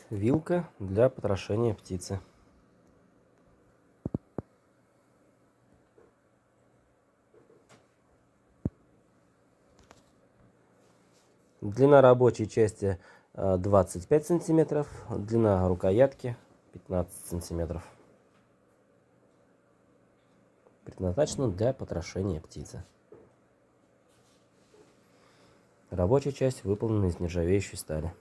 вилка для потрошения птицы. Длина рабочей части 25 сантиметров, длина рукоятки 15 сантиметров. Предназначена для потрошения птицы. Рабочая часть выполнена из нержавеющей стали.